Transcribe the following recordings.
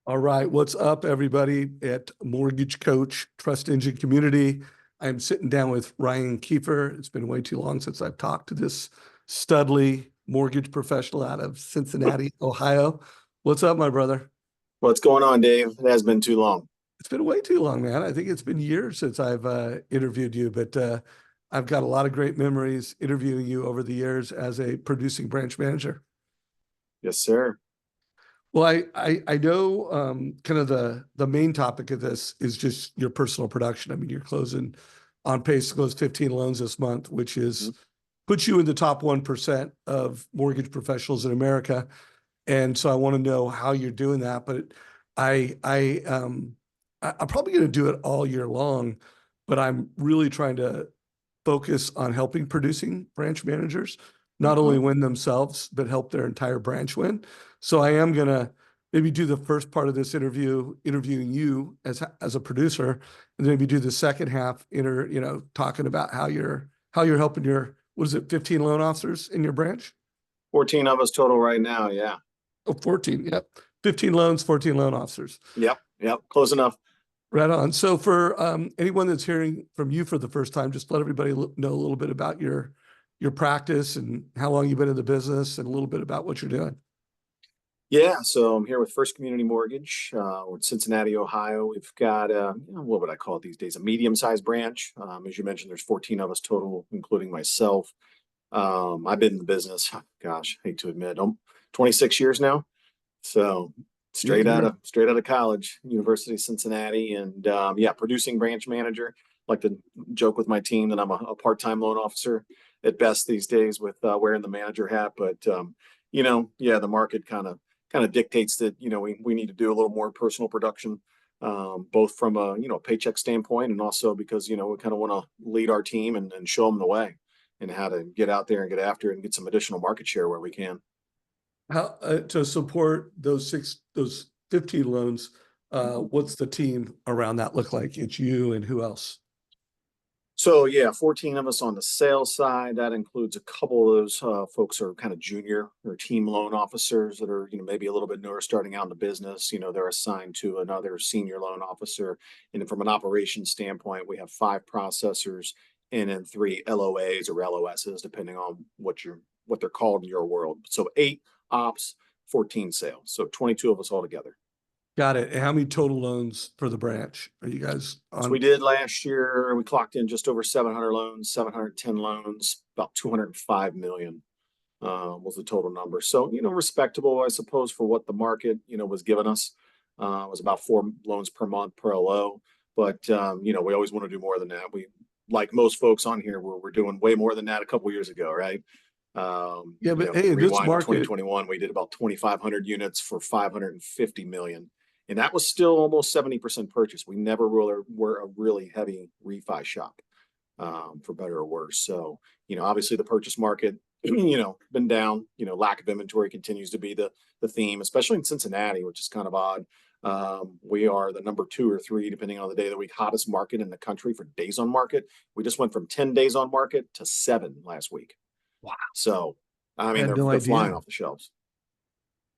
All right, what's up, everybody at Mortgage Coach Trust Engine Community? I'm sitting down with Ryan Kiefer. It's been way too long since I've talked to this studly mortgage professional out of Cincinnati, Ohio. What's up, my brother? What's going on, Dave? It has been too long. It's been way too long, man. I think it's been years since I've interviewed you, but I've got a lot of great memories interviewing you over the years as a producing branch manager. Yes, sir. Well, I know kind of the main topic of this is just your personal production. I mean, you're closing on pace to close 15 loans this month, which is puts you in the top 1% of mortgage professionals in America. And so I want to know how you're doing that. But I'm probably going to do it all year long, but I'm really trying to focus on helping producing branch managers not only win themselves, but help their entire branch win. So I am going to maybe do the first part of this interview, interviewing you as a producer, and then maybe do the second half, talking about how you're helping your, what is it, 15 loan officers in your branch? 14 of us total right now. Yeah. Oh, 14. Yep. 15 loans, 14 loan officers. Yep. Close enough. Right on. So for anyone that's hearing from you for the first time, just let everybody know a little bit about your practice and how long you've been in the business and a little bit about what you're doing. Yeah. So I'm here with First Community Mortgage. We're in Cincinnati, Ohio. We've got what would I call it these days? A medium-sized branch. As you mentioned, there's 14 of us total, including myself. I've been in the business, gosh, I hate to admit, 26 years now. So straight out of college, University of Cincinnati, and producing branch manager. Like to joke with my team that I'm a part-time loan officer at best these days with wearing the manager hat. But the market kind of dictates that we need to do a little more personal production, both from a paycheck standpoint and also because we kind of want to lead our team and show them the way and how to get out there and get after it and get some additional market share where we can. How to support those 15 loans, what's the team around that look like? It's you and who else? So 14 of us on the sales side. That includes a couple of those folks who are kind of junior or team loan officers that are maybe a little bit newer, starting out in the business. They're assigned to another senior loan officer. And from an operations standpoint, we have 5 processors and then 3 LOAs or LOSs, depending on what they're called in your world. So 8 ops, 14 sales. So 22 of us all together. Got it. And how many total loans for the branch are you guys on? So we did last year. We clocked in just over 700 loans, 710 loans, about 205 million was the total number. So, respectable, I suppose, for what the market, was giving us. It was about 4 loans per month per LO. But, we always want to do more than that. We, like most folks on here, we're doing way more than that a couple of years ago, right? But hey, this market, 2021, we did about 2,500 units for 550 million. And that was still almost 70% purchase. We never were a really heavy refi shop, for better or worse. So, obviously the purchase market, been down. Lack of inventory continues to be the theme, especially in Cincinnati, which is kind of odd. We are the number 2 or 3, depending on the day of the week, hottest market in the country for days on market. We just went from 10 days on market to 7 last week. Wow. So, I mean, they're flying off the shelves.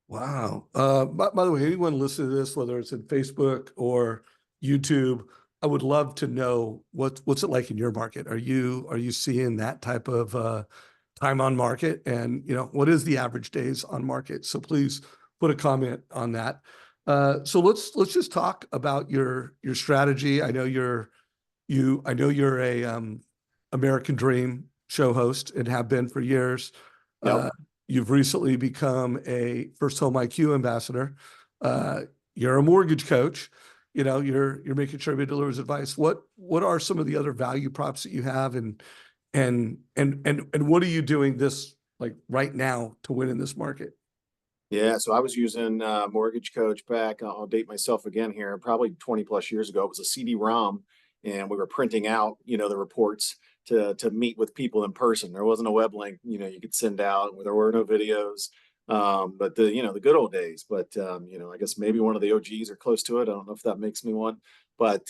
Wow. By the way, anyone listening to this, whether it's in Facebook or YouTube, I would love to know what's it like in your market. Are you seeing that type of time on market? And what is the average days on market? So please put a comment on that. So let's just talk about your strategy. I know you're a American Dream show host and have been for years. Yep. You've recently become a First Home IQ ambassador. You're a mortgage coach. You're making sure everybody delivers advice. What are some of the other value props that you have, and what are you doing this like right now to win in this market? Yeah, so I was using MortgageCoach back. I'll date myself again here. Probably 20 plus years ago. It was a CD-ROM, and we were printing out, the reports to meet with people in person. There wasn't a web link, you could send out. There were no videos, but the good old days. But I guess maybe one of the OGs are close to it. I don't know if that makes me one, but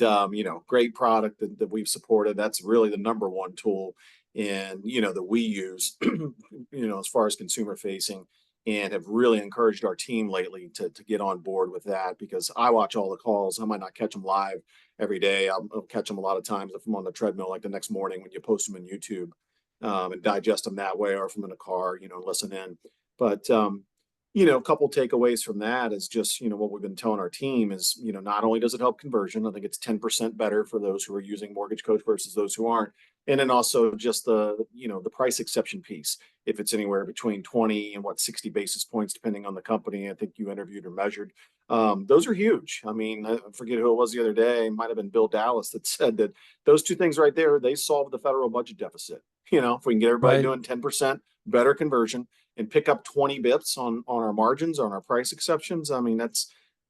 great product that we've supported. That's really the number one tool, and that we use, as far as consumer facing. and have really encouraged our team lately to get on board with that, because I watch all the calls. I might not catch them live every day. I'll catch them a lot of times if I'm on the treadmill, like the next morning when you post them on YouTube, and digest them that way, or if I'm in a car, listen in. But a couple takeaways from that is just, what we've been telling our team is, not only does it help conversion, I think it's 10% better for those who are using Mortgage Coach versus those who aren't. And then also just the price exception piece. If it's anywhere between 20 and 60 basis points, depending on the company, I think you interviewed or measured. Those are huge. I mean, I forget who it was the other day. It might have been Bill Dallas that said that those two things right there, they solve the federal budget deficit. If we can get everybody Right. doing 10% better conversion and pick up 20 bips on our margins, on our price exceptions, I mean,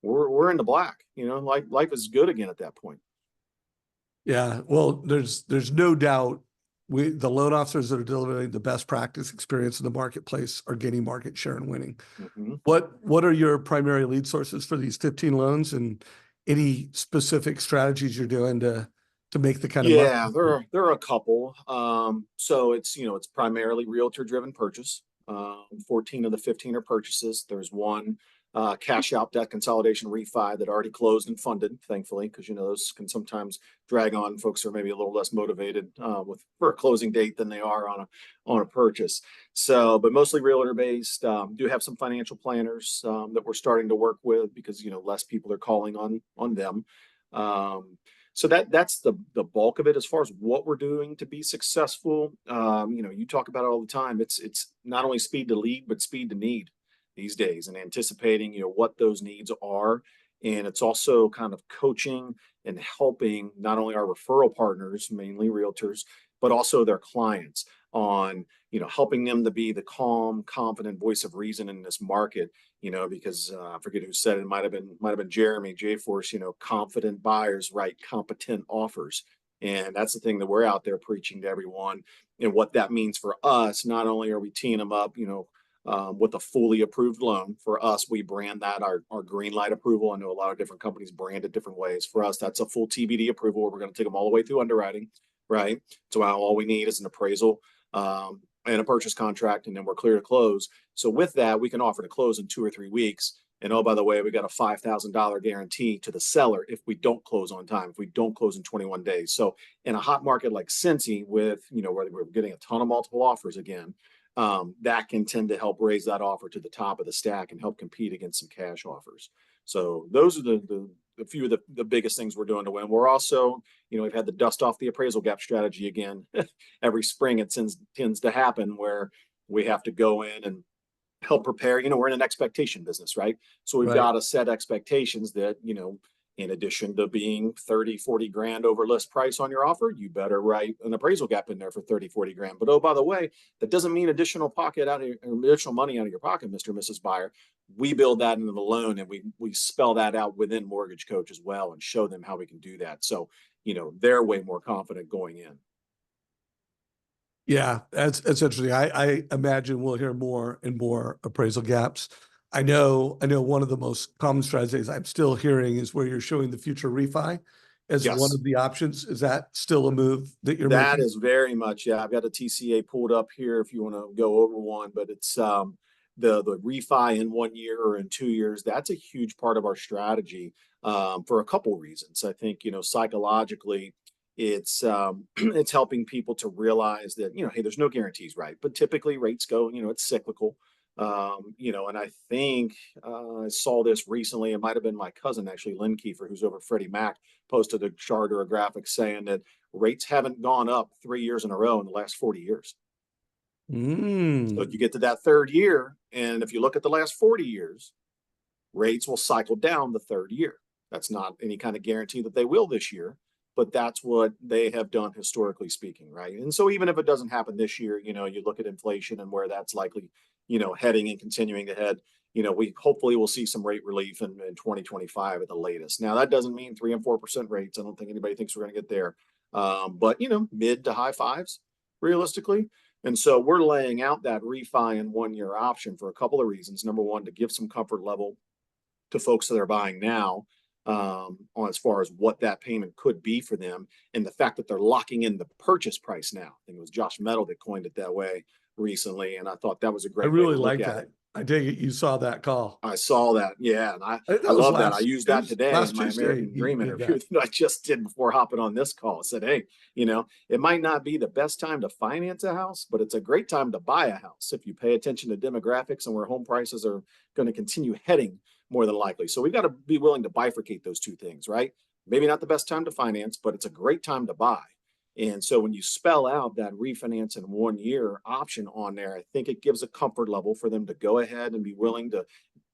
we're in the black. Life is good again at that point. Yeah. Well, there's no doubt the loan officers that are delivering the best practice experience in the marketplace are getting market share and winning. Mm-hmm. What are your primary lead sources for these 15 loans, and any specific strategies you're doing to make the kind of money? Yeah, there are a couple. So it's primarily realtor driven purchase. 14 of the 15 are purchases. There's one cash out debt consolidation refi that already closed and funded, thankfully, because those can sometimes drag on. Folks are maybe a little less motivated for a closing date than they are on a purchase. So, but mostly realtor based. Do have some financial planners that we're starting to work with, because less people are calling on them. So that's the bulk of it. As far as what we're doing to be successful, you talk about it all the time. It's not only speed to lead, but speed to need these days, and anticipating what those needs are. And it's also kind of coaching and helping not only our referral partners, mainly realtors, but also their clients on helping them to be the calm, confident voice of reason in this market. Because I forget who said it, might have been Jeremy J Force. Confident buyers write competent offers, and that's the thing that we're out there preaching to everyone. And what that means for us, not only are we teeing them up, with a fully approved loan. For us, we brand that our green light approval. I know a lot of different companies brand it different ways. For us, that's a full TBD approval. We're going to take them all the way through underwriting, right? So all we need is an appraisal and a purchase contract, and then we're clear to close. So with that, we can offer to close in 2 or 3 weeks. And oh, by the way, we got a $5,000 guarantee to the seller if we don't close on time, if we don't close in 21 days. So in a hot market like Cincy, with where we're getting a ton of multiple offers again, that can tend to help raise that offer to the top of the stack and help compete against some cash offers. So those are the few of the biggest things we're doing to win. We're also, we've had the dust off the appraisal gap strategy again. Every spring it tends to happen where we have to go in and help prepare. We're in an expectation business, right? So we've got to set expectations that, in addition to being 30, 40 grand over list price on your offer, you better write an appraisal gap in there for 30, 40 grand. But oh, by the way, that doesn't mean additional money out of your pocket, Mr. and Mrs. Buyer. We build that into the loan, and we spell that out within Mortgage Coach as well, and show them how we can do that. So, they're way more confident going in. Yeah, that's interesting. I imagine we'll hear more and more appraisal gaps. I know one of the most common strategies I'm still hearing is where you're showing the future refi as one Yes. of the options. Is that still a move that you're That making? is very much, yeah. I've got a TCA pulled up here if you want to go over one, but it's the refi in 1 year or in 2 years. That's a huge part of our strategy for a couple reasons. I think psychologically, it's it's helping people to realize that hey, there's no guarantees, right? But typically rates go, it's cyclical. And I think I saw this recently. It might have been my cousin, actually, Lynn Kiefer, who's over at Freddie Mac, posted a chart or a graphic saying that rates haven't gone up 3 years in a row in the last 40 years. So you get to that third year, and if you look at the last 40 years, rates will cycle down the third year. That's not any kind of guarantee that they will this year, but that's what they have done historically speaking, right? And so even if it doesn't happen this year, you look at inflation and where that's likely, heading and continuing to head, we hopefully will see some rate relief in 2025 at the latest. Now, that doesn't mean 3 and 4% rates. I don't think anybody thinks we're going to get there. But, mid to high fives, realistically. And so we're laying out that refi and 1 year option for a couple of reasons. Number one, to give some comfort level to folks that are buying now on as far as what that payment could be for them, and the fact that they're locking in the purchase price now. I think it was Josh Metal that coined it that way recently, and I thought that was a I great way to really look like at that. it. I take it you saw that call. I saw that. Yeah. And I think I that was love that. I used it that was today in last my Tuesday American you Dream did interview that. that I just did before hopping on this call. I said, hey, it might not be the best time to finance a house, but it's a great time to buy a house if you pay attention to demographics and where home prices are going to continue heading more than likely. So we've got to be willing to bifurcate those two things, right? Maybe not the best time to finance, but it's a great time to buy. And so when you spell out that refinance in 1 year option on there, I think it gives a comfort level for them to go ahead and be willing to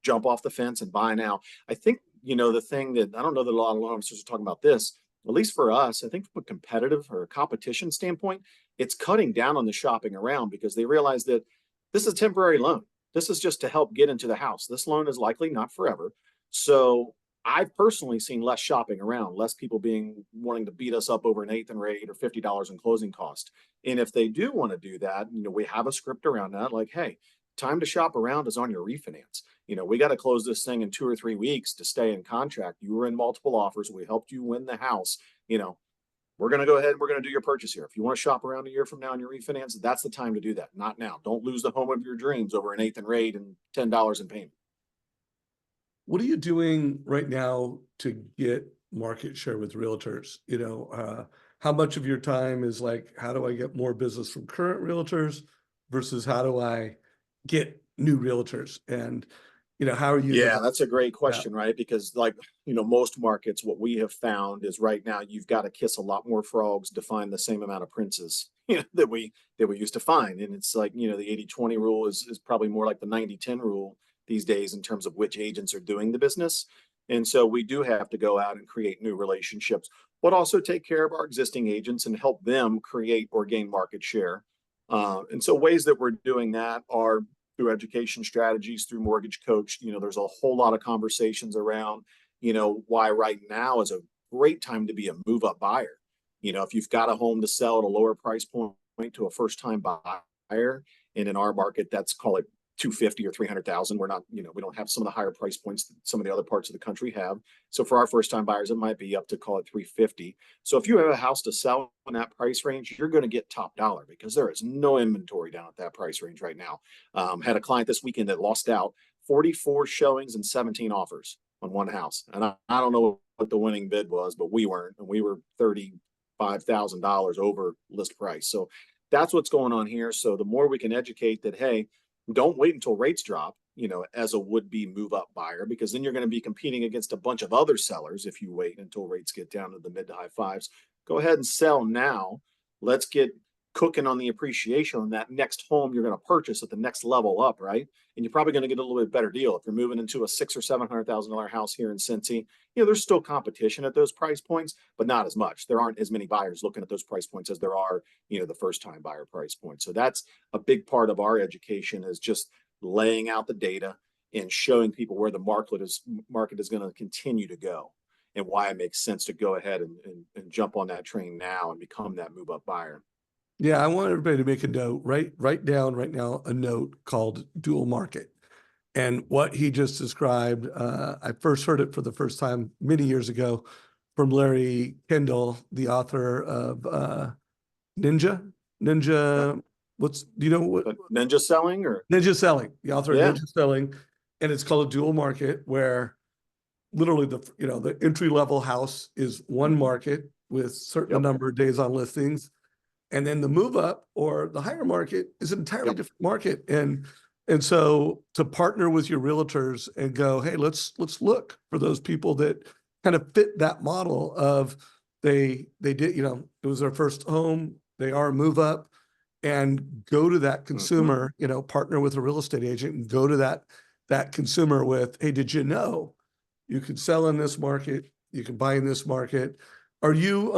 jump off the fence and buy now. I think, the thing that I don't know that a lot of loan officers are talking about this, at least for us, I think from a competitive or a competition standpoint, it's cutting down on the shopping around because they realize that this is a temporary loan. This is just to help get into the house. This loan is likely not forever. So I've personally seen less shopping around, less people wanting to beat us up over an eighth and rate or $50 in closing cost. And if they do want to do that, we have a script around that, like, hey, time to shop around is on your refinance. We got to close this thing in 2 or 3 weeks to stay in contract. You were in multiple offers. We helped you win the house. We're going to go ahead and we're going to do your purchase here. If you want to shop around a year from now on your refinance, that's the time to do that. Not now. Don't lose the home of your dreams over an eighth and rate and $10 in payment. What are you doing right now to get market share with realtors? How much of your time is like, how do I get more business from current realtors versus how do I get new realtors? And, how are you Yeah, dividing that's a great that? question, right? Because most markets, what we have found is right now you've got to kiss a lot more frogs to find the same amount of princes, that we used to find. And it's like, the 80-20 rule is probably more like the 90-10 rule these days in terms of which agents are doing the business. And so we do have to go out and create new relationships, but also take care of our existing agents and help them create or gain market share. And so ways that we're doing that are through education strategies, through MortgageCoach. There's a whole lot of conversations around, why right now is a great time to be a move up buyer. If you've got a home to sell at a lower price point to a first time buyer, and in our market, that's call it 250 or 300,000. We're not, we don't have some of the higher price points that some of the other parts of the country have. So for our first time buyers, it might be up to call it 350. So if you have a house to sell in that price range, you're going to get top dollar because there is no inventory down at that price range right now. Had a client this weekend that lost out 44 showings and 17 offers on one house. And I don't know what the winning bid was, but we weren't, and we were $35,000 over list price. So that's what's going on here. So the more we can educate that, hey, don't wait until rates drop, as a would-be move-up buyer, because then you're going to be competing against a bunch of other sellers if you wait until rates get down to the mid to high fives. Go ahead and sell now. Let's get cooking on the appreciation on that next home you're going to purchase at the next level up, right? And you're probably going to get a little bit better deal if you're moving into a $600,000 or $700,000 house here in Cincy. There's still competition at those price points, but not as much. There aren't as many buyers looking at those price points as there are, the first-time buyer price point. So that's a big part of our education, is just laying out the data and showing people where the market is going to continue to go and why it makes sense to go ahead and jump on that train now and become that move-up buyer. Yeah, I want everybody to make a note, write down right now a note called dual market. And what he just described, I first heard it for the first time many years ago from Larry Kendall, the author of Ninja. Yeah. Do you know what? Ninja selling or Ninja Selling, the author of yeah. Ninja Selling. And it's called a dual market, where literally the entry level house is one market with certain number of days on listings. And then the move up or the higher market is an entirely different market. And so to partner with your realtors and go, hey, let's look for those people that kind of fit that model of they did, it was their first home, they are a move up, and go to that consumer, partner with a real estate agent and go to that consumer with, hey, did you know you could sell in this market, you can buy in this market? Are you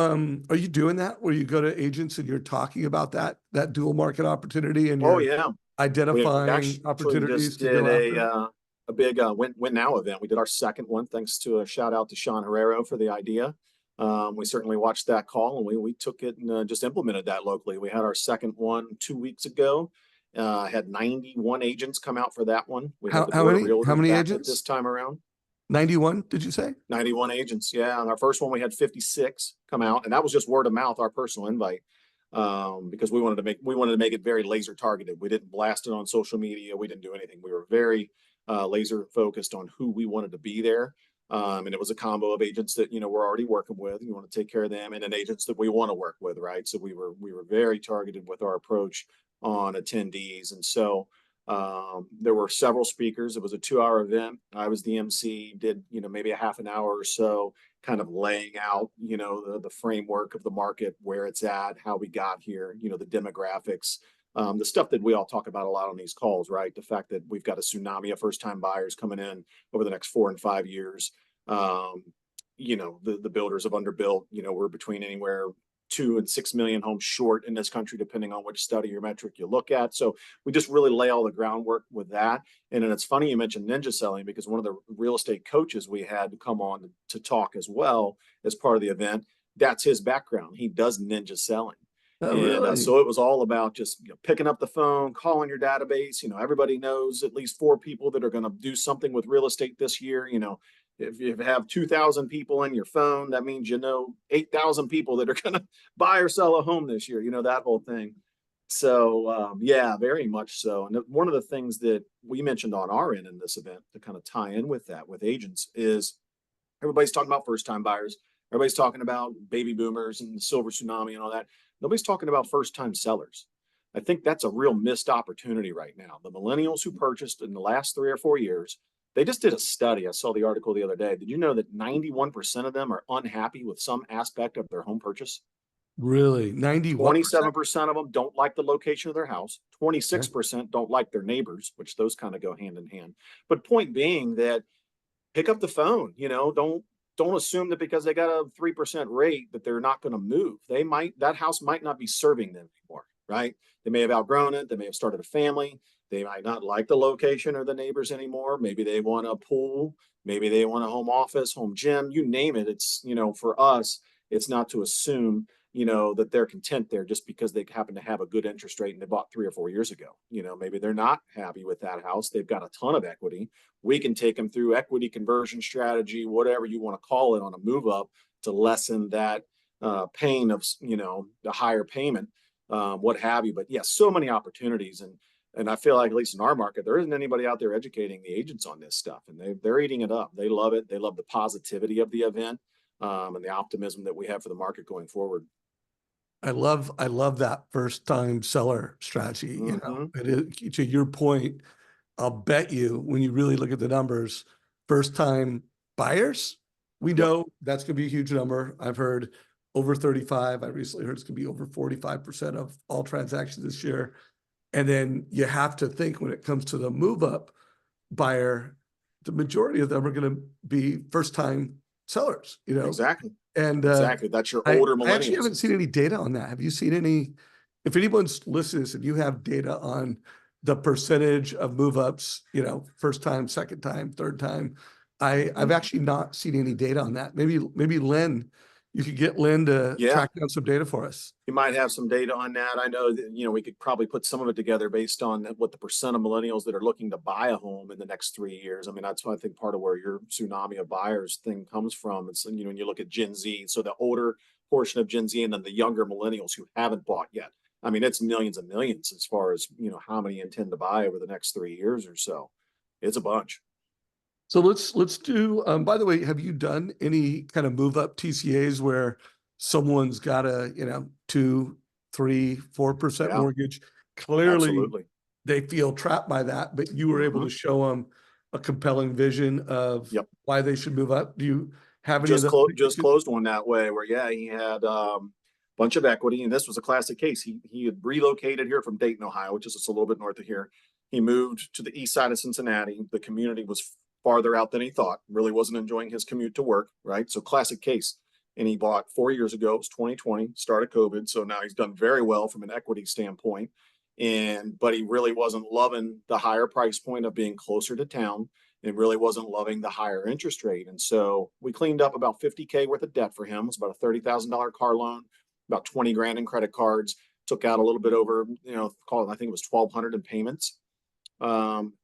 doing that where you go to agents and you're talking about that dual market opportunity and you're identifying We opportunities just to go did after? a big Win Now event. We did our second one, thanks to a shout out to Sean Herrero for the idea. We certainly watched that call and we took it and just implemented that locally. We had our second one 2 weeks ago. Had 91 agents come out for that one. We had the board of How realtors many back at agents? this time around. 91, did you say? 91 agents. Yeah. On our first one, we had 56 come out, and that was just word of mouth, our personal invite. because we wanted to make it very laser targeted. We didn't blast it on social media. We didn't do anything. We were very laser focused on who we wanted to be there. And it was a combo of agents that, we're already working with. You want to take care of them, and then agents that we want to work with, right? So we were very targeted with our approach on attendees. And so there were several speakers. It was a 2-hour event. I was the MC, did, maybe a half an hour or so, kind of laying out, the framework of the market, where it's at, how we got here, the demographics, the stuff that we all talk about a lot on these calls, right? The fact that we've got a tsunami of first-time buyers coming in over the next 4 and 5 years. The builders have underbuilt. We're between anywhere 2 and 6 million homes short in this country, depending on which study or metric you look at. So we just really lay all the groundwork with that. And then it's funny you mentioned ninja selling, because one of the real estate coaches we had to come on to talk as well as part of the event, that's his background. He does ninja selling. Oh, And really? so it was all about just picking up the phone, calling your database. Everybody knows at least 4 people that are going to do something with real estate this year. If you have 2,000 people in your phone, that means 8,000 people that are going to buy or sell a home this year. That whole thing. So yeah, very much so. And one of the things that we mentioned on our end in this event to kind of tie in with that with agents is everybody's talking about first-time buyers. Everybody's talking about baby boomers and the silver tsunami and all that. Nobody's talking about first-time sellers. I think that's a real missed opportunity right now. The millennials who purchased in the last 3 or 4 years, they just did a study. I saw the article the other day. Did you know that 91% of them are unhappy with some aspect of their home purchase? Really? 90 what percent? 27% of them don't like the location of their house. 26% don't like their neighbors, which those kind of go hand in hand. But point being that pick up the phone, don't assume that because they got a 3% rate that they're not going to move. That house might not be serving them anymore, right? They may have outgrown it. They may have started a family. They might not like the location or the neighbors anymore. Maybe they want a pool. Maybe they want a home office, home gym, you name it. It's, for us, it's not to assume, that they're content there just because they happen to have a good interest rate and they bought 3 or 4 years ago. Maybe they're not happy with that house. They've got a ton of equity. We can take them through equity conversion strategy, whatever you want to call it, on a move up to lessen that pain of, the higher payment, what have you. But yeah, so many opportunities. And I feel like, at least in our market, there isn't anybody out there educating the agents on this stuff, and they're eating it up. They love it. They love the positivity of the event, and the optimism that we have for the market going forward. I love that first time seller strategy. Mm-hmm. It is, to your point, I'll bet you when you really look at the numbers, first time buyers, we Yep. know that's going to be a huge number. I've heard over 35. I recently heard it's going to be over 45% of all transactions this year. And then you have to think, when it comes to the move up buyer, the majority of them are going to be first time sellers, Exactly. and Exactly. That's your I older actually millennials. haven't seen any data on that. Have you seen any? If anyone's listening and you have data on the percentage of move ups, first time, second time, third time, I've actually not seen any data on that. Maybe Lynn, you could get Lynn to Yeah. track down some data for us. You might have some data on that. I know that, we could probably put some of it together based on what the percent of millennials that are looking to buy a home in the next 3 years. I mean, that's why I think part of where your tsunami of buyers thing comes from. It's, when you look at Gen Z, so the older portion of Gen Z, and then the younger millennials who haven't bought yet. I mean, it's millions and millions as far as, how many intend to buy over the next 3 years or so. It's a bunch. So let's do, by the way, have you done any kind of move up TCAs where someone's got a, 2, 3, 4% Yeah, mortgage? Clearly absolutely. they feel trapped by that, but you were able Mhm. to show them a compelling vision of Yep. why they should move up. Do you have any of those? Just closed one that way where, yeah, he had bunch of equity, and this was a classic case. He had relocated here from Dayton, Ohio, which is just a little bit north of here. He moved to the east side of Cincinnati. The community was farther out than he thought. Really wasn't enjoying his commute to work, right? So classic case. And he bought 4 years ago. It was 2020, start of COVID. So now he's done very well from an equity standpoint. But he really wasn't loving the higher price point of being closer to town, and really wasn't loving the higher interest rate. And so we cleaned up about 50K worth of debt for him. It was about a $30,000 car loan, about 20 grand in credit cards, took out a little bit over, call it, I think it was 1,200 in payments.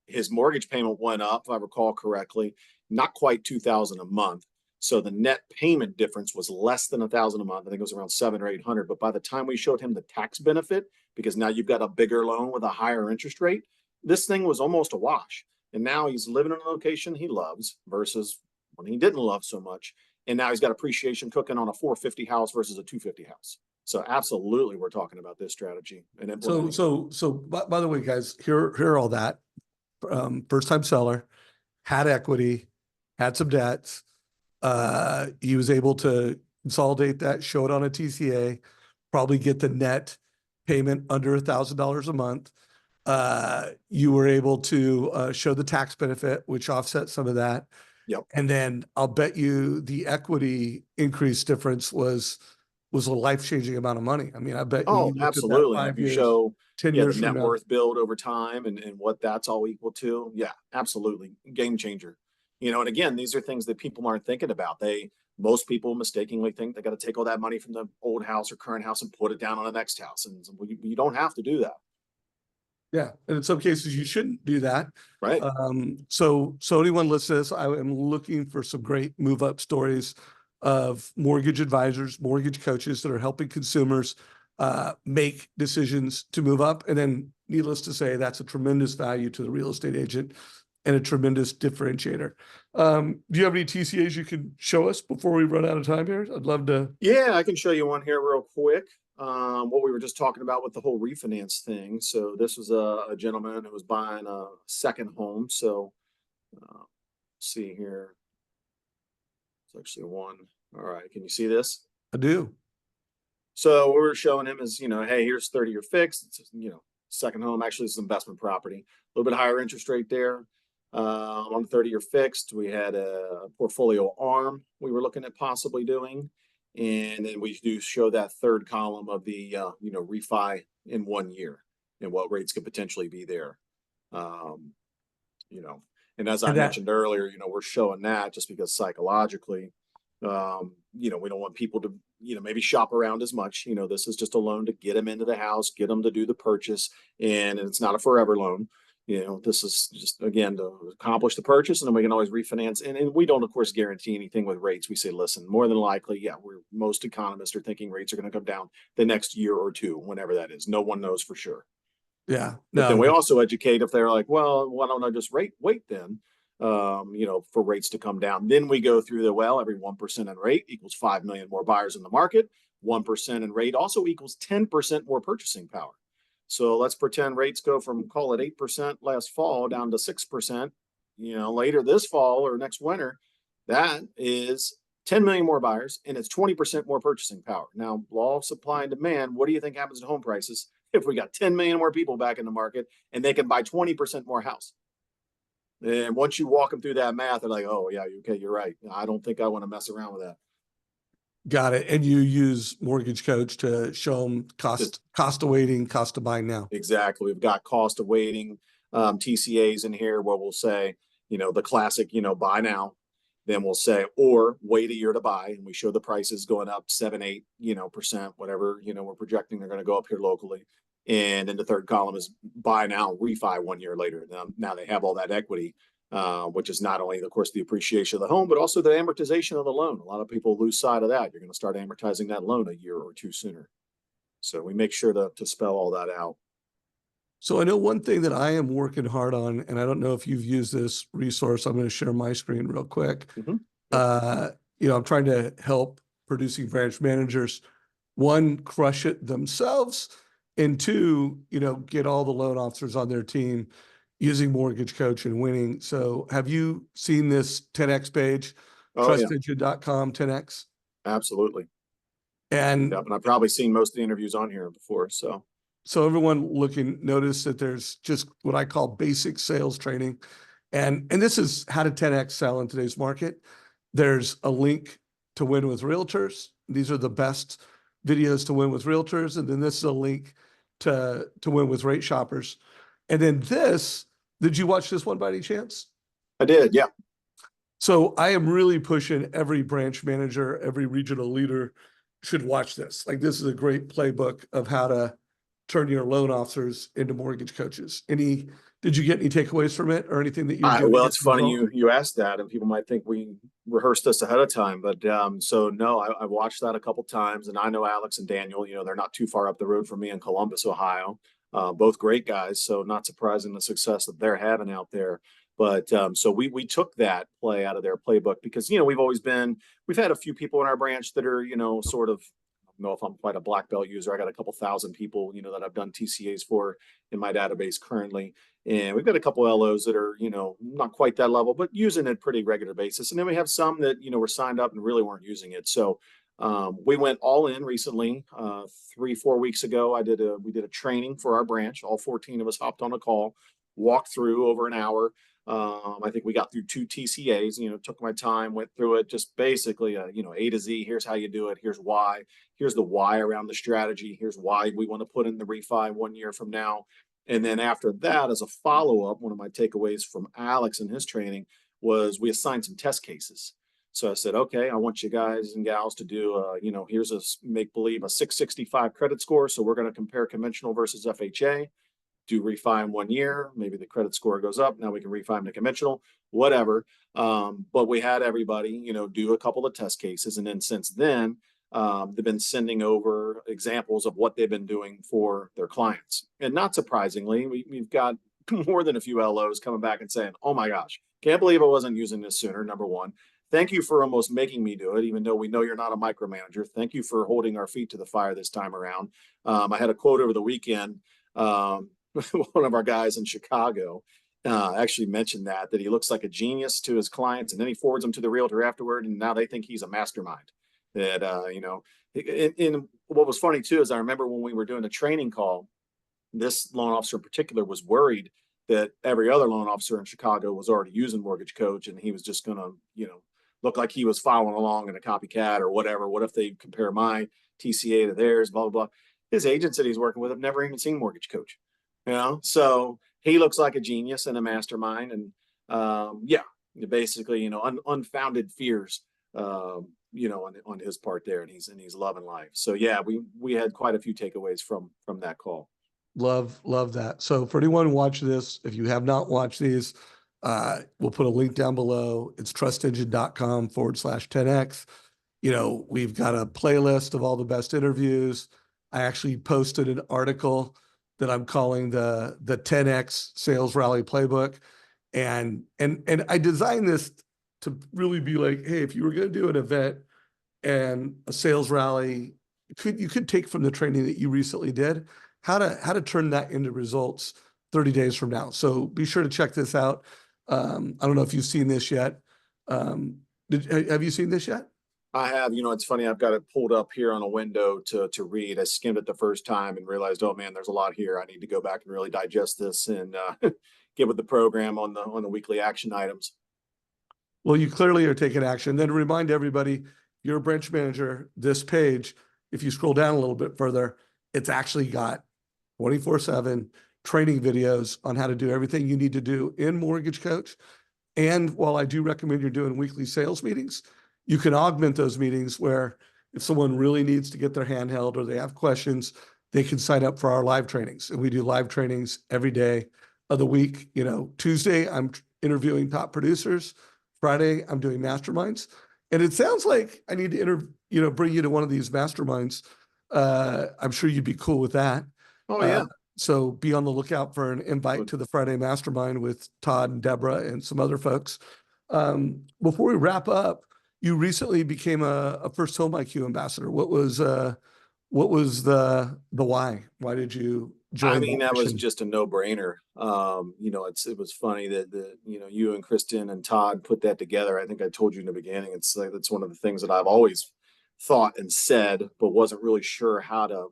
His mortgage payment went up, if I recall correctly, not quite 2,000 a month. So the net payment difference was less than $1,000 a month. I think it was around 700 or 800. But by the time we showed him the tax benefit, because now you've got a bigger loan with a higher interest rate, this thing was almost a wash. And now he's living in a location he loves versus when he didn't love so much. And now he's got appreciation cooking on a 450 house versus a 250 house. So absolutely, we're talking about this strategy and implementing. So by the way, guys, hear all that. First time seller, had equity, had some debts. He was able to consolidate that, show it on a TCA, probably get the net payment under $1,000 a month. You were able to show the tax benefit, which offset some of that. Yep. And then I'll bet you the equity increase difference was a life-changing amount of money. I mean, I bet Oh, you looked at that absolutely. And 5 if you years, show 10 the years from net now. worth build over time and what that's all equal to, yeah, absolutely. Game changer. And again, these are things that people aren't thinking about. Most people mistakenly think they got to take all that money from the old house or current house and put it down on the next house. And you don't have to do that. Yeah, and in some cases you shouldn't do that. Right. So anyone listening to this, I am looking for some great move up stories of mortgage advisors, mortgage coaches that are helping consumers make decisions to move up. And then, needless to say, that's a tremendous value to the real estate agent and a tremendous differentiator. Do you have any TCAs you can show us before we run out of time here? I'd love to. Yeah, I can show you one here real quick. What we were just talking about with the whole refinance thing. So this was a gentleman who was buying a second home. So see here. It's actually one. All right. Can you see this? I do. So what we're showing him is, hey, here's 30-year fixed. It's, second home. Actually, it's investment property. A little bit higher interest rate there. On 30-year fixed, we had a portfolio arm we were looking at possibly doing. And then we do show that third column of the, refi in 1 year and what rates could potentially be there. And as I mentioned earlier, we're showing that just because psychologically, we don't want people to, maybe shop around as much. This is just a loan to get them into the house, get them to do the purchase, and it's not a forever loan. This is just, again, to accomplish the purchase, and then we can always refinance. And we don't, of course, guarantee anything with rates. We say, listen, more than likely, yeah, most economists are thinking rates are going to come down the next year or two, whenever that is. No one knows for sure. Yeah. But then we also educate if they're like, well, why don't I just wait then, for rates to come down. Then we go through every 1% in rate equals 5 million more buyers in the market. 1% in rate also equals 10% more purchasing power. So let's pretend rates go from, call it 8% last fall down to 6%, later this fall or next winter. That is 10 million more buyers and it's 20% more purchasing power. Now, law of supply and demand, what do you think happens to home prices if we got 10 million more people back in the market and they can buy 20% more house? And once you walk them through that math, they're like, oh, yeah, okay, you're right. I don't think I want to mess around with that. Got it. And you use MortgageCoach to show them cost of waiting, cost of buying now. Exactly. We've got cost of waiting, TCAs in here where we'll say, the classic, buy now. Then we'll say, or wait a year to buy. And we show the prices going up 7, 8%, whatever, we're projecting they're going to go up here locally. And then the third column is buy now, refi 1 year later. Now they have all that equity, which is not only, of course, the appreciation of the home, but also the amortization of the loan. A lot of people lose sight of that. You're going to start amortizing that loan a year or two sooner. So we make sure to spell all that out. So I know one thing that I am working hard on, and I don't know if you've used this resource. I'm going to share my screen real quick. Mm-hmm. I'm trying to help producing branch managers, one, crush it themselves, and two, get all the loan officers on their team using MortgageCoach and winning. So have you seen this 10X page? Oh, trustengine.com 10X? Absolutely. And I've probably seen most of the interviews on here before. So everyone looking, notice that there's just what I call basic sales training. And this is how to 10X sell in today's market. There's a link to win with realtors. These are the best videos to win with realtors. And then this is a link to win with rate shoppers. And then did you watch this one by any chance? I did, yeah. So I am really pushing every branch manager, every regional leader should watch this. Like, this is a great playbook of how to turn your loan officers into mortgage coaches. Did Did you get any takeaways from it or anything that you're doing Well, as it's a funny result? you asked that, and people might think we rehearsed this ahead of time, but so no, I watched that a couple times, and I know Alex and Daniel. They're not too far up the road from me in Columbus, Ohio. Both great guys, so not surprising the success that they're having out there. But so we took that play out of their playbook because we've had a few people in our branch that are sort of. I don't know if I'm quite a black belt user. I got a couple thousand people that I've done TCAs for in my database currently. And we've got a couple LOs that are, not quite that level, but using it pretty regular basis. And then we have some that, were signed up and really weren't using it. So we went all in recently, 3, 4 weeks ago. We did a training for our branch. All 14 of us hopped on a call, walked through over an hour. I think we got through 2 TCAs, took my time, went through it, just basically, A to Z. Here's how you do it. Here's why. Here's the why around the strategy. Here's why we want to put in the refi 1 year from now. And then after that, as a follow-up, one of my takeaways from Alex and his training was we assigned some test cases. So I said, okay, I want you guys and gals to do, here's a make believe a 665 credit score. So we're going to compare conventional versus FHA, do refi in 1 year. Maybe the credit score goes up. Now we can refi to conventional, whatever. But we had everybody, do a couple of test cases. And then since then, they've been sending over examples of what they've been doing for their clients. And not surprisingly, we've got more than a few LOs coming back and saying, oh my gosh, can't believe I wasn't using this sooner. Number one, thank you for almost making me do it, even though we know you're not a micromanager. Thank you for holding our feet to the fire this time around. I had a quote over the weekend. One of our guys in Chicago actually mentioned that he looks like a genius to his clients, and then he forwards them to the realtor afterward, and now they think he's a mastermind. That in what was funny too is I remember when we were doing a training call, this loan officer in particular was worried that every other loan officer in Chicago was already using Mortgage Coach, and he was just going to look like he was following along in a copycat or whatever. What if they compare my TCA to theirs? Blah blah blah. His agents that he's working with have never even seen Mortgage Coach. So he looks like a genius and a mastermind, and basically unfounded fears. On his part there, and he's loving life. So yeah, we had quite a few takeaways from that call. Love that. So for anyone watching this, if you have not watched these, we'll put a link down below. It's trustengine.com/10x. We've got a playlist of all the best interviews. I actually posted an article that I'm calling the 10x sales rally playbook. And I designed this to really be like, hey, if you were going to do an event and a sales rally, you could take from the training that you recently did, how to turn that into results 30 days from now. So be sure to check this out. I don't know if you've seen this yet. Have you seen this yet? I have. It's funny. I've got it pulled up here on a window to read. I skimmed it the first time and realized, oh man, there's a lot here. I need to go back and really digest this and get with the program on the weekly action items. Well, you clearly are taking action. Then remind everybody, you're a branch manager. This page, if you scroll down a little bit further, it's actually got 24/7 training videos on how to do everything you need to do in Mortgage Coach. And while I do recommend you're doing weekly sales meetings, you can augment those meetings where if someone really needs to get their hand held or they have questions, they can sign up for our live trainings. And we do live trainings every day of the week. Tuesday, I'm interviewing top producers. Friday, I'm doing masterminds. And it sounds like I need to bring you to one of these masterminds. I'm sure you'd be cool with that. Oh yeah. So be on the lookout for an invite to the Friday mastermind with Todd and Deborah and some other folks. Before we wrap up, you recently became a first home IQ ambassador. What was the why? Why did you join? I mean, that was just a no-brainer. It was funny that you and Kristen and Todd put that together. I think I told you in the beginning. It's like that's one of the things that I've always thought and said, but wasn't really sure how to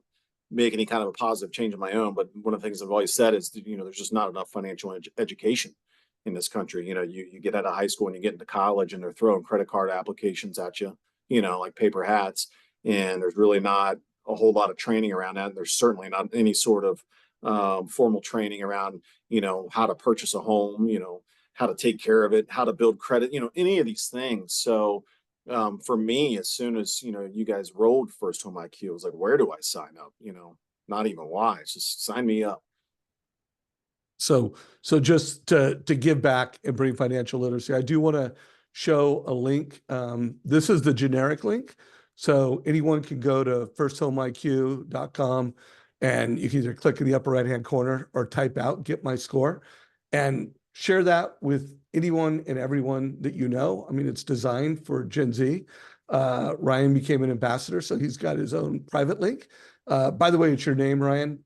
make any kind of a positive change of my own. But one of the things I've always said is, there's just not enough financial education in this country. You get out of high school and you get into college and they're throwing credit card applications at you, like paper hats. And there's really not a whole lot of training around that. And there's certainly not any sort of formal training around, how to purchase a home, how to take care of it, how to build credit, any of these things. So for me, as soon as, you guys rolled First Home IQ, I was like, where do I sign up? Not even why. It's just sign me up. So just to give back and bring financial literacy, I do want to show a link. This is the generic link. So anyone can go to firsthomeIQ.com and you can either click in the upper right-hand corner or type out "get my score" and share that with anyone and everyone that you know. I mean, it's designed for Gen Z. Ryan became an ambassador, so he's got his own private link. By the way, it's your name, Ryan.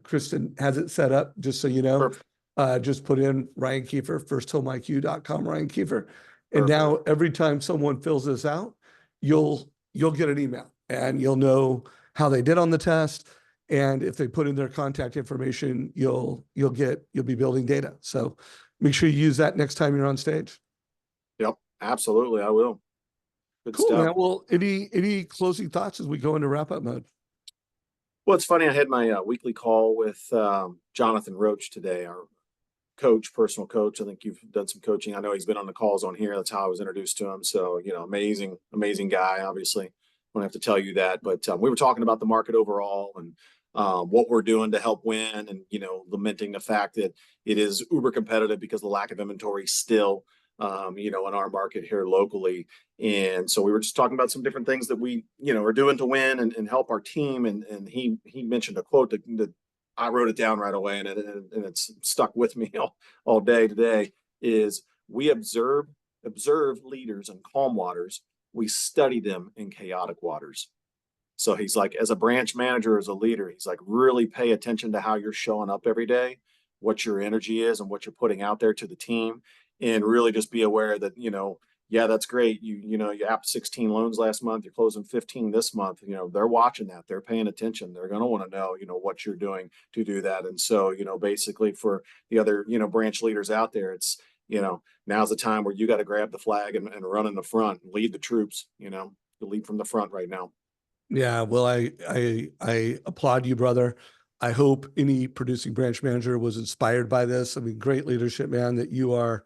Kristen has it set up, just so you know. Perfect. Just put in Ryan Kiefer, firsthomeIQ.com, Ryan Kiefer. And Perfect. now every time someone fills this out, you'll get an email and you'll know how they did on the test. And if they put in their contact information, you'll be building data. So make sure you use that next time you're on stage. Yep, absolutely. I will. Good Cool, stuff. man. Well, any closing thoughts as we go into wrap up mode? Well, it's funny. I had my weekly call with Jonathan Roach today, our coach, personal coach. I think you've done some coaching. I know he's been on the calls on here. That's how I was introduced to him. So, amazing guy, obviously. I don't have to tell you that, but we were talking about the market overall and what we're doing to help win and, lamenting the fact that it is uber competitive because of the lack of inventory still, in our market here locally. And so we were just talking about some different things that we, are doing to win and help our team. And he mentioned a quote that I wrote it down right away, and it's stuck with me all day today. Is we observe leaders in calm waters, we study them in chaotic waters. So he's like, as a branch manager, as a leader, he's like, really pay attention to how you're showing up every day, what your energy is, and what you're putting out there to the team, and really just be aware that yeah, that's great. You apped 16 loans last month. You're closing 15 this month. They're watching that. They're paying attention. They're going to want to know, what you're doing to do that. And so, basically for the other, branch leaders out there, it's, now's the time where you got to grab the flag and run in the front, lead the troops, to lead from the front right now. Yeah, well, I applaud you, brother. I hope any producing branch manager was inspired by this. I mean, great leadership, man, that you are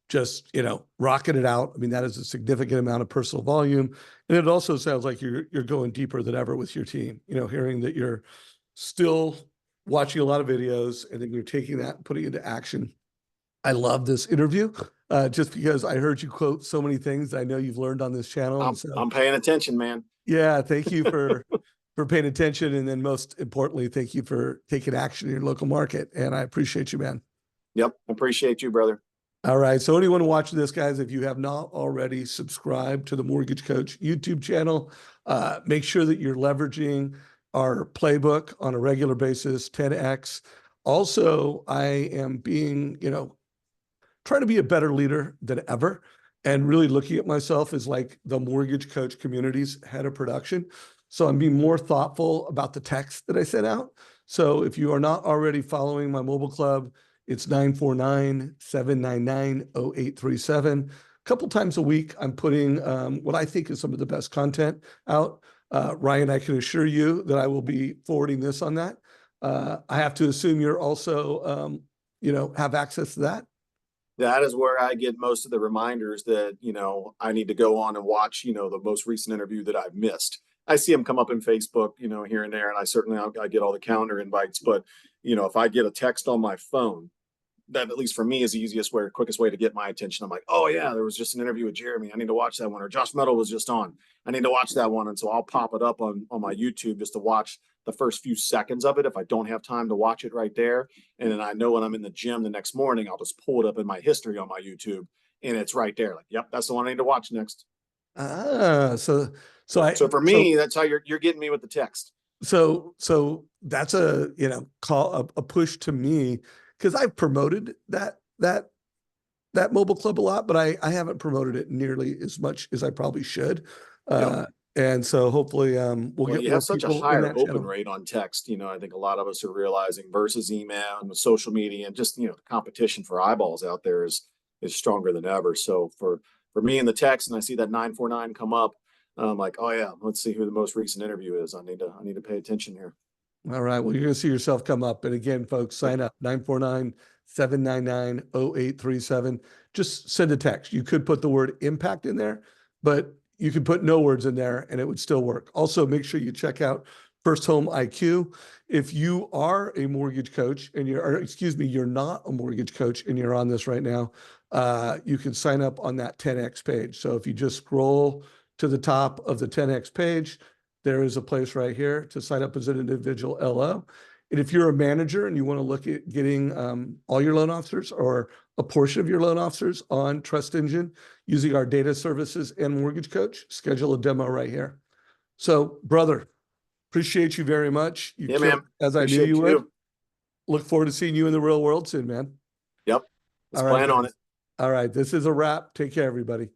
just, rocking it out. I mean, that is a significant amount of personal volume. And it also sounds like you're going deeper than ever with your team, hearing that you're still watching a lot of videos and then you're taking that and putting it into action. I love this interview just because I heard you quote so many things I know you've learned on this channel. And so I'm paying attention, man. yeah, thank you for paying attention. And then most importantly, thank you for taking action in your local market. And I appreciate you, man. Yep. Appreciate you, brother. All right. So anyone watching this, guys, if you have not already subscribed to the Mortgage Coach YouTube channel, make sure that you're leveraging our playbook on a regular basis, 10X. Also, I am being, trying to be a better leader than ever and really looking at myself as like the Mortgage Coach community's head of production. So I'm being more thoughtful about the text that I sent out. So if you are not already following my mobile club, it's 949-799-0837. A couple times a week, I'm putting what I think is some of the best content out. Ryan, I can assure you that I will be forwarding this on that. I have to assume you're also, have access to that. That is where I get most of the reminders that, I need to go on and watch, the most recent interview that I've missed. I see them come up in Facebook, here and there, and I get all the calendar invites. But, if I get a text on my phone, that at least for me is the quickest way to get my attention. I'm like, oh yeah, there was just an interview with Jeremy. I need to watch that one. Or Josh Meadow was just on. I need to watch that one. And so I'll pop it up on my YouTube just to watch the first few seconds of it if I don't have time to watch it right there. And then I know when I'm in the gym the next morning, I'll just pull it up in my history on my YouTube and it's right there. Like, yep, that's the one I need to watch next. So for me, that's how you're getting me with the text. So that's a, call a push to me because I've promoted that mobile club a lot, but I haven't promoted it nearly as much as I probably should. Yep. And so hopefully we'll get you more have such a people higher in that open channel. rate on text. I think a lot of us are realizing versus email and social media and just, the competition for eyeballs out there is stronger than ever. So for me in the text, and I see that 949 come up, I'm like, oh yeah, let's see who the most recent interview is. I need to pay attention here. All right. Well, you're going to see yourself come up. And again, folks, sign up 949-799-0837. Just send a text. You could put the word impact in there, but you could put no words in there and it would still work. Also, make sure you check out First Home IQ. If you are a mortgage coach and you're not a mortgage coach and you're on this right now, you can sign up on that 10X page. So if you just scroll to the top of the 10X page, there is a place right here to sign up as an individual LO. And if you're a manager and you want to look at getting all your loan officers or a portion of your loan officers on Trust Engine using our data services and Mortgage Coach, schedule a demo right here. So, brother, appreciate you very much. You Yeah, killed man. as I knew Appreciate you would. you. Look forward to seeing you in the real world soon, man. Yep. Let's All right, plan on guys. it. All right. This is a wrap. Take care, everybody.